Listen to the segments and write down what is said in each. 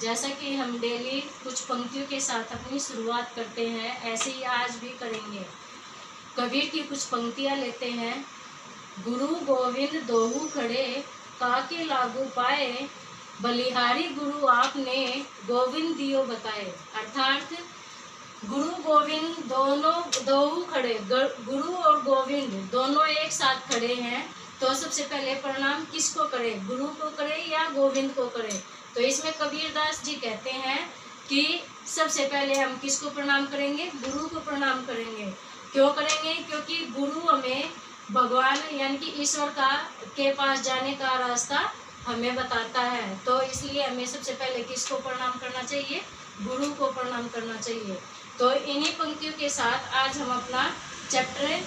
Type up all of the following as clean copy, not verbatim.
जैसा कि हम डेली कुछ पंक्तियों के साथ अपनी शुरुआत करते हैं, ऐसे ही आज भी करेंगे। कबीर की कुछ पंक्तियां लेते हैं। गुरु गोविंद दोहू खड़े, काके लागू पाए, बलिहारी गुरु आपने, गोविंद दियो बताए। अर्थात गुरु गोविंद दोनों दोहू खड़े, गुरु और गोविंद दोनों एक साथ खड़े हैं, तो सबसे पहले प्रणाम किसको करें, गुरु को करें या गोविंद को करें। तो इसमें कबीरदास जी कहते हैं कि सबसे पहले हम किसको प्रणाम करेंगे, गुरु को प्रणाम करेंगे। क्यों करेंगे, क्योंकि गुरु हमें भगवान यानी कि ईश्वर का के पास जाने का रास्ता हमें बताता है। तो इसलिए हमें सबसे पहले किसको प्रणाम करना चाहिए, गुरु को प्रणाम करना चाहिए। तो इन्हीं पंक्तियों के साथ आज हम अपना चैप्टर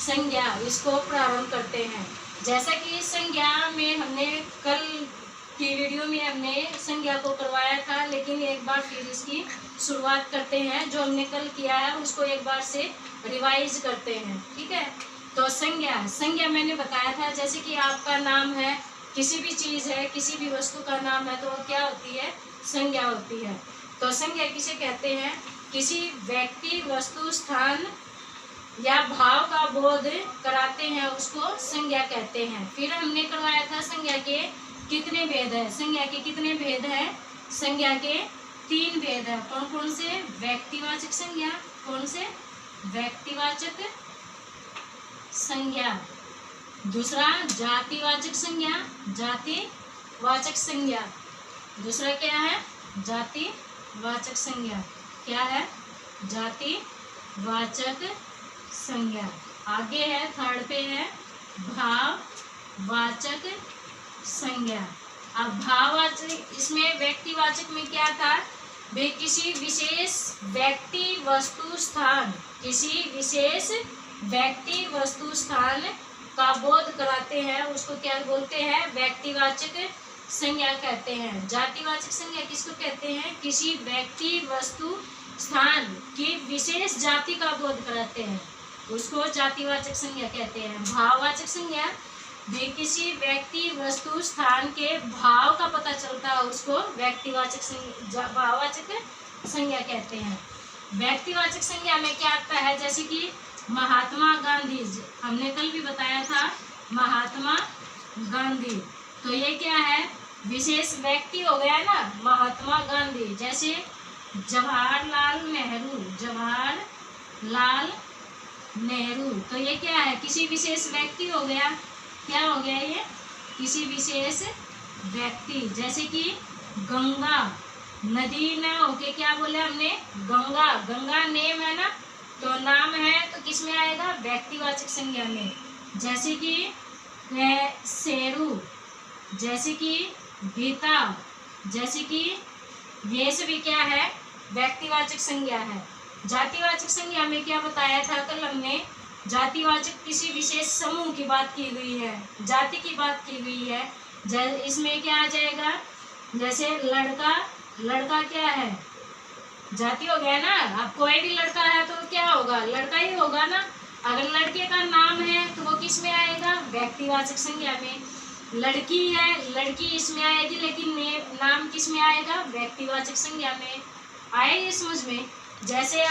संज्ञा इसको प्रारंभ करते हैं। जैसा कि संज्ञा में हमने कल की वीडियो में हमने संज्ञा को करवाया था, लेकिन एक बार फिर इसकी शुरुआत करते हैं। जो हमने कल किया है उसको एक बार से रिवाइज करते हैं, ठीक है। तो संज्ञा मैंने बताया था, जैसे कि आपका नाम है, किसी भी चीज़ है, किसी भी वस्तु का नाम है, तो वो क्या होती है, संज्ञा होती है। तो संज्ञा किसे कहते हैं, किसी व्यक्ति वस्तु स्थान या भाव का बोध कराते हैं, उसको संज्ञा कहते हैं। फिर हमने करवाया था संज्ञा के कितने भेद है, संज्ञा के कितने भेद है, संज्ञा के 3 भेद है। कौन कौन से, व्यक्तिवाचक संज्ञा, कौन से, व्यक्तिवाचक संज्ञा, दूसरा जातिवाचक संज्ञा, जातिवाचक संज्ञा, दूसरा क्या है, जातिवाचक संज्ञा, क्या है, जातिवाचक संज्ञा। आगे है थर्ड पे है भाववाचक संज्ञा। अब भाववाचक, इसमें व्यक्तिवाचक में क्या था, वे किसी विशेष व्यक्ति वस्तु स्थान, किसी विशेष व्यक्ति वस्तु स्थान का बोध कराते हैं, उसको क्या बोलते हैं, व्यक्तिवाचक संज्ञा कहते हैं। जातिवाचक संज्ञा किसको कहते हैं, किसी व्यक्ति वस्तु स्थान की विशेष जाति का बोध कराते हैं, उसको जातिवाचक संज्ञा कहते हैं। भाववाचक संज्ञा भी किसी व्यक्ति वस्तु स्थान के भाव का पता चलता है, उसको भाववाचक संज्ञा कहते हैं। व्यक्तिवाचक संज्ञा में क्या आता है, जैसे कि महात्मा गांधी, हमने कल भी बताया था महात्मा गांधी, तो ये क्या है, विशेष व्यक्ति हो गया ना महात्मा गांधी। जैसे जवाहरलाल नेहरू, तो ये क्या है, किसी विशेष व्यक्ति हो गया, क्या हो गया ये, किसी विशेष व्यक्ति। जैसे कि गंगा नदी न होके क्या बोले हमने, गंगा, गंगा नेम है ना, तो नाम है, तो किस में आएगा, व्यक्तिवाचक संज्ञा में। जैसे कि शेरू, जैसे कि गीता, जैसे कि ये सभी क्या है, व्यक्तिवाचक संज्ञा है। जातिवाचक संज्ञा में क्या बताया था कल हमने, जातिवाचक किसी विशेष समूह की बात की गई है, जाति की बात की गई है। इसमें क्या आ जाएगा, जैसे लड़का क्या है, जाति हो गया ना। अब कोई भी लड़का है तो क्या होगा, लड़का ही होगा ना। अगर लड़के का नाम है तो वो किस में आएगा, व्यक्तिवाचक संज्ञा में। लड़की है, लड़की इसमें आएगी, लेकिन नाम किस में आएगा, व्यक्तिवाचक संज्ञा में। आए ये समझ में। जैसे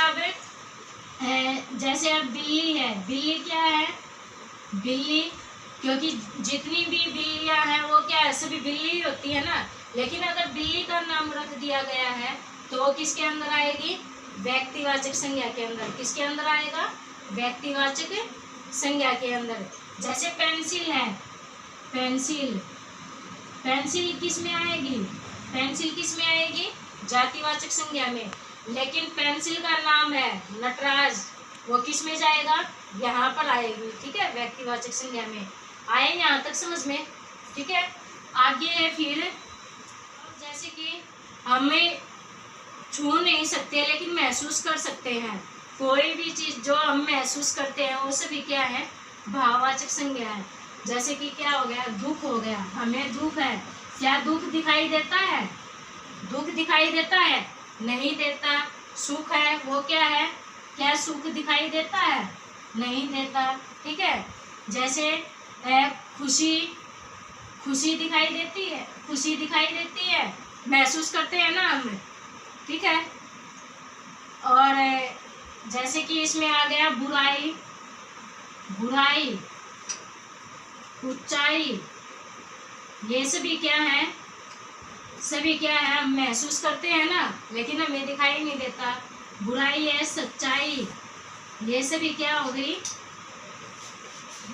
अब बिल्ली है, बिल्ली क्या है, बिल्ली, क्योंकि जितनी भी बिल्लियां हैं वो क्या है, सभी बिल्ली ही होती है ना। लेकिन अगर बिल्ली का नाम रख दिया गया है तो वो किसके अंदर आएगी, व्यक्तिवाचक संज्ञा के अंदर। किसके अंदर आएगा, व्यक्तिवाचक संज्ञा के अंदर। जैसे पेंसिल है, पेंसिल किस में आएगी, पेंसिल किस में आएगी, जातिवाचक संज्ञा में। लेकिन पेंसिल का नाम है नटराज, वो किस में जाएगा, यहाँ पर आएगी, ठीक है, व्यक्तिवाचक संज्ञा में। आए यहाँ तक समझ में, ठीक है। आगे है फिर, जैसे कि हमें छू नहीं सकते लेकिन महसूस कर सकते हैं, कोई भी चीज़ जो हम महसूस करते हैं वो सभी क्या है, भाववाचक संज्ञा है। जैसे कि क्या हो गया, दुख हो गया, हमें दुख है, क्या दुख दिखाई देता है, दुख दिखाई देता है, नहीं देता। सुख है, वो क्या है, क्या सुख दिखाई देता है, नहीं देता, ठीक है। जैसे खुशी, खुशी दिखाई देती है, खुशी दिखाई देती है, महसूस करते हैं ना हम, ठीक है। और जैसे कि इसमें आ गया बुराई, बुराई, ऊंचाई, ये सभी क्या है, सभी क्या है, हम महसूस करते हैं ना, लेकिन हमें दिखाई नहीं देता। बुराई है, सच्चाई, ये सभी क्या हो गई,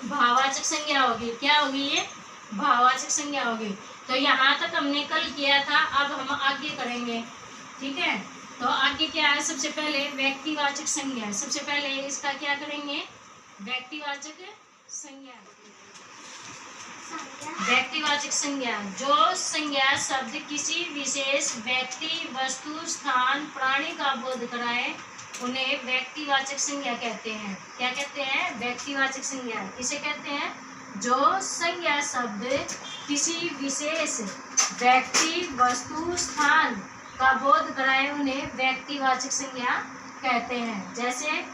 भाववाचक संज्ञा होगी। क्या होगी ये, भाववाचक संज्ञा होगी। तो यहाँ तक हमने कल किया था, अब हम आगे करेंगे, ठीक है। तो आगे क्या है, सबसे पहले व्यक्तिवाचक संज्ञा। सबसे पहले इसका क्या करेंगे, व्यक्तिवाचक संज्ञा। व्यक्तिवाचक संज्ञा, जो संज्ञा शब्द किसी विशेष व्यक्ति, वस्तु, स्थान, प्राणी का बोध कराए उन्हें व्यक्तिवाचक संज्ञा कहते हैं। क्या कहते हैं, व्यक्तिवाचक संज्ञा। किसे कहते हैं, जो संज्ञा शब्द किसी विशेष व्यक्ति, वस्तु, स्थान का बोध कराए उन्हें व्यक्तिवाचक संज्ञा कहते हैं। जैसे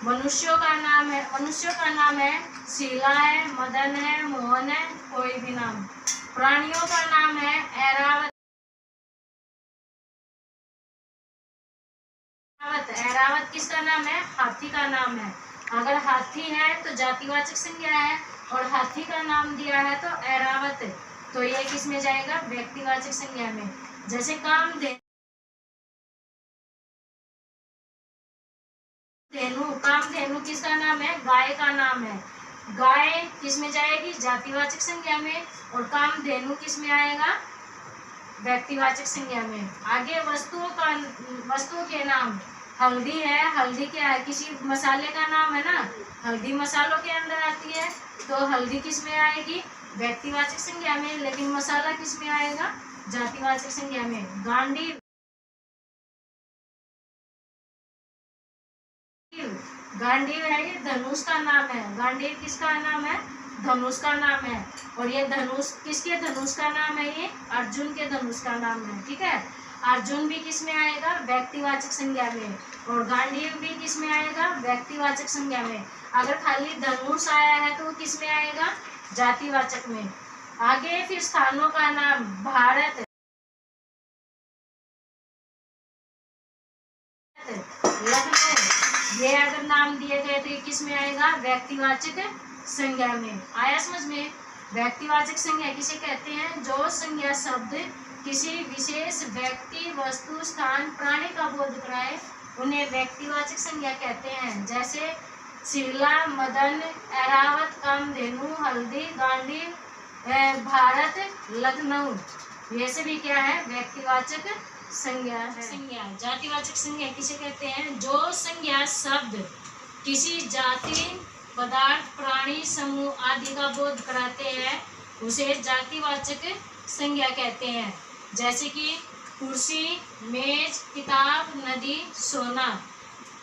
मनुष्यों का नाम है, मनुष्यों का नाम है शीला है, मदन है, मोहन है, कोई भी नाम। प्राणियों का नाम है ऐरावत, ऐरावत किसका नाम है, हाथी का नाम है। अगर हाथी है तो जातिवाचक संज्ञा है, और हाथी का नाम दिया है तो ऐरावत, तो ये किस में जाएगा, व्यक्तिवाचक संज्ञा में। जैसे कामधेनु, कामधेनु किसका नाम है, गाय का नाम है। गाय किस में जाएगी, जातिवाचक संज्ञा में, और कामधेनु किस में आएगा, व्यक्तिवाचक संज्ञा में। आगे वस्तुओं का, वस्तुओं के नाम, हल्दी है, हल्दी क्या है, किसी मसाले का नाम है ना, हल्दी मसालों के अंदर आती है, तो हल्दी किस में आएगी, व्यक्तिवाचक संज्ञा में, लेकिन मसाला किस में आएगा, जातिवाचक संज्ञा में। गांडीव, गांडीव है, ये धनुष का नाम है। गांडीव किसका नाम है, धनुष का नाम है। और ये धनुष किसके धनुष का नाम है, ये अर्जुन के धनुष का नाम है, ठीक है। अर्जुन भी किस में आएगा, व्यक्तिवाचक संज्ञा में, और गांडीव भी किस में आएगा, व्यक्तिवाचक संज्ञा में। अगर खाली धनुष आया है तो वो किस में आएगा, जातिवाचक में। आगे फिर स्थानों का नाम, भारत, लखनऊ, ये अगर नाम दिए गए तो ये किस में आएगा, व्यक्तिवाचक संज्ञा में। आया समझ में। व्यक्तिवाचक संज्ञा किसे कहते हैं, जो संज्ञा शब्द किसी विशेष व्यक्ति, वस्तु, स्थान, प्राणी का बोध कराए उन्हें व्यक्तिवाचक संज्ञा कहते हैं। जैसे शीला, मदन, ऐरावत, कामधेनु, हल्दी, गांडीव, भारत, लखनऊ, ये सभी क्या है, व्यक्तिवाचक संज्ञा है। संज्ञा, जातिवाचक संज्ञा किसे कहते हैं, जो संज्ञा शब्द किसी जाति, पदार्थ, प्राणी, समूह आदि का बोध कराते हैं उसे जातिवाचक संज्ञा कहते हैं। जैसे कि कुर्सी, मेज, किताब, नदी, सोना।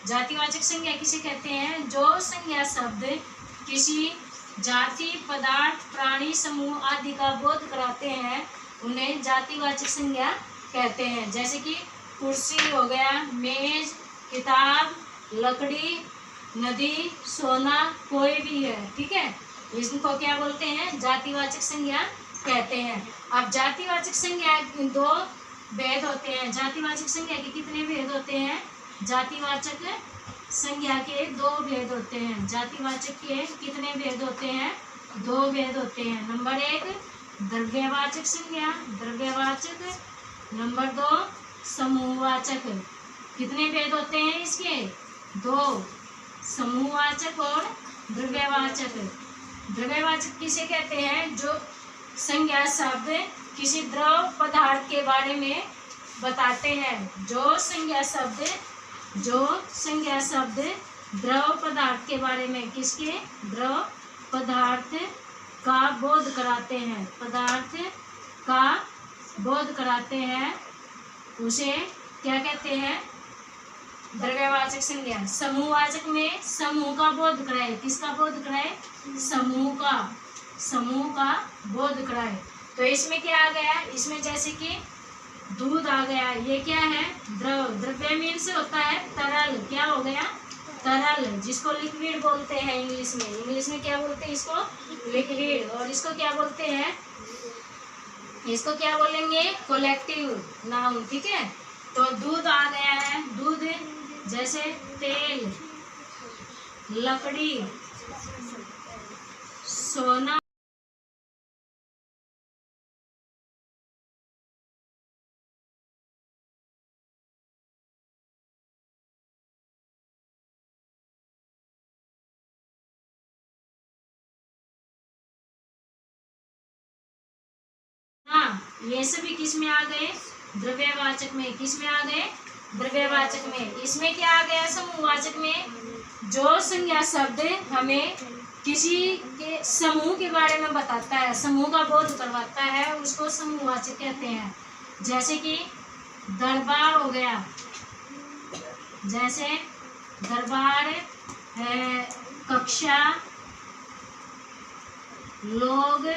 जातिवाचक संज्ञा किसे कहते हैं, जो संज्ञा शब्द किसी जाति, पदार्थ, प्राणी, समूह आदि का बोध कराते हैं उन्हें जातिवाचक संज्ञा कहते हैं। जैसे कि कुर्सी हो गया, मेज, किताब, लकड़ी, नदी, सोना, कोई भी है, ठीक है, इसको क्या बोलते हैं, जातिवाचक संज्ञा कहते हैं। अब जातिवाचक संज्ञा दो भेद होते हैं। जातिवाचक संज्ञा के कितने भेद होते हैं, जातिवाचक संज्ञा के दो भेद होते हैं। जातिवाचक के कितने भेद होते हैं, दो भेद होते हैं। नंबर एक द्रव्यवाचक संज्ञा, द्रव्यवाचक। नंबर दो समूहवाचक। कितने भेद होते हैं इसके, दो, समूहवाचक और द्रव्यवाचक। द्रव्यवाचक किसे कहते हैं, जो संज्ञा शब्द किसी द्रव पदार्थ के बारे में बताते हैं। जो संज्ञा शब्द द्रव पदार्थ के बारे में, किसके, द्रव पदार्थ का बोध कराते हैं, पदार्थ का बोध कराते हैं, उसे क्या कहते हैं, द्रव्यवाचक संज्ञा। समूहवाचक में समूह का बोध कराए, किसका बोध कराए, समूह का बोध कराए। तो इसमें क्या आ गया, इसमें जैसे कि दूध आ गया, ये क्या है, द्रव। द्रव्य मीन्स होता है तरल, क्या हो गया, तरल, जिसको लिक्विड बोलते हैं इंग्लिश में। इंग्लिश में क्या बोलते हैं इसको, लिक्विड, और इसको क्या बोलते हैं, इसको क्या बोलेंगे? Collective noun. ठीक है, तो दूध आ गया है, दूध जैसे तेल, लकड़ी, सोना, हाँ, ये सभी किस में आ गए? द्रव्यवाचक में। किस में आ गए? द्रव्यवाचक में। इसमें क्या आ गया? समूहवाचक में। जो संज्ञा शब्द हमें किसी के समूह के बारे में बताता है, समूह का बोध करवाता है, उसको समूहवाचक कहते हैं। जैसे कि दरबार हो गया, जैसे दरबार है, कक्षा, लोग,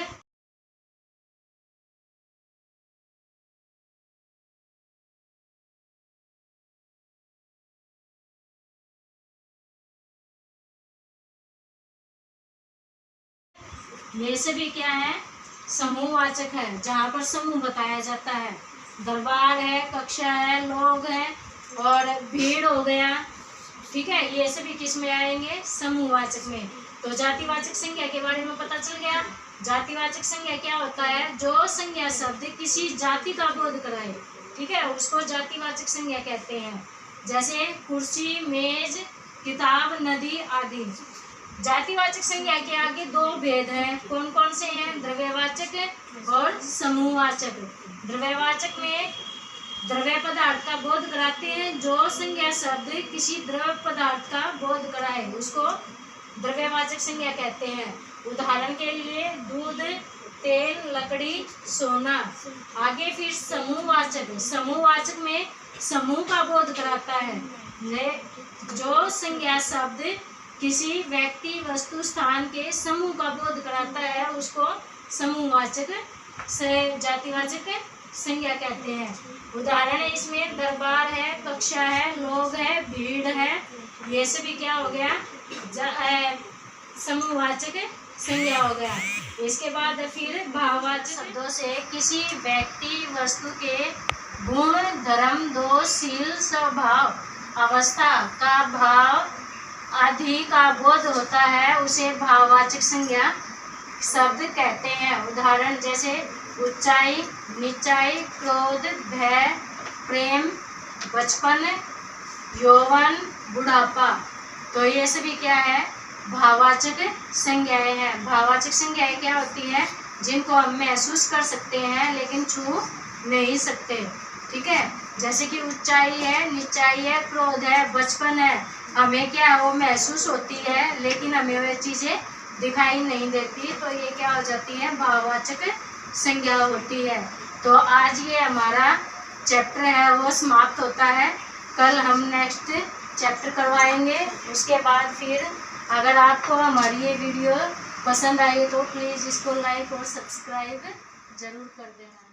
ये सभी क्या है? समूहवाचक है, जहाँ पर समूह बताया जाता है। दरबार है, कक्षा है, लोग है और भीड़ हो गया। ठीक है, ये सभी किस में आएंगे? समूहवाचक में। तो जातिवाचक संज्ञा के बारे में पता चल गया। जातिवाचक संज्ञा क्या होता है? जो संज्ञा शब्द किसी जाति का बोध कराए, ठीक है, उसको जातिवाचक संज्ञा कहते हैं। जैसे कुर्सी, मेज, किताब, नदी आदि। जातिवाचक संज्ञा के आगे दो भेद हैं। कौन कौन से हैं? द्रव्यवाचक और समूहवाचक। द्रव्यवाचक में द्रव्य पदार्थ का बोध कराते हैं। जो संज्ञा शब्द किसी द्रव्य पदार्थ का बोध कराए उसको द्रव्यवाचक संज्ञा कहते हैं। उदाहरण के लिए दूध, तेल, लकड़ी, सोना। आगे फिर समूहवाचक। समूहवाचक में समूह का बोध कराता है। जो संज्ञा शब्द किसी व्यक्ति, वस्तु, स्थान के समूह का बोध कराता है उसको समूहवाचक से जातिवाचक संज्ञा कहते हैं। उदाहरण है इसमें दरबार है, कक्षा है, लोग है, भीड़ है। ये सभी क्या हो गया? समूहवाचक संज्ञा हो गया। इसके बाद फिर भाववाचक शब्दों से किसी व्यक्ति, वस्तु के गुण, धर्म, दोष, शील, स्वभाव, अवस्था का भाव आदि का बोध होता है, उसे भाववाचक संज्ञा शब्द कहते हैं। उदाहरण जैसे ऊंचाई, नीचाई, क्रोध, भय, प्रेम, बचपन, यौवन, बुढ़ापा। तो ये सभी क्या है? भाववाचक संज्ञाएं हैं। भाववाचक संज्ञाएं क्या होती है? जिनको हम महसूस कर सकते हैं लेकिन छू नहीं सकते। ठीक है, जैसे कि ऊंचाई है, नीचाई है, क्रोध है, बचपन है, हमें क्या है वो महसूस होती है लेकिन हमें वे चीजें दिखाई नहीं देती। तो ये क्या हो जाती है? भाववाचक संज्ञा होती है। तो आज ये हमारा चैप्टर है वो समाप्त होता है। कल हम नेक्स्ट चैप्टर करवाएंगे। उसके बाद फिर अगर आपको हमारी ये वीडियो पसंद आई तो प्लीज़ इसको लाइक और सब्सक्राइब जरूर कर देना।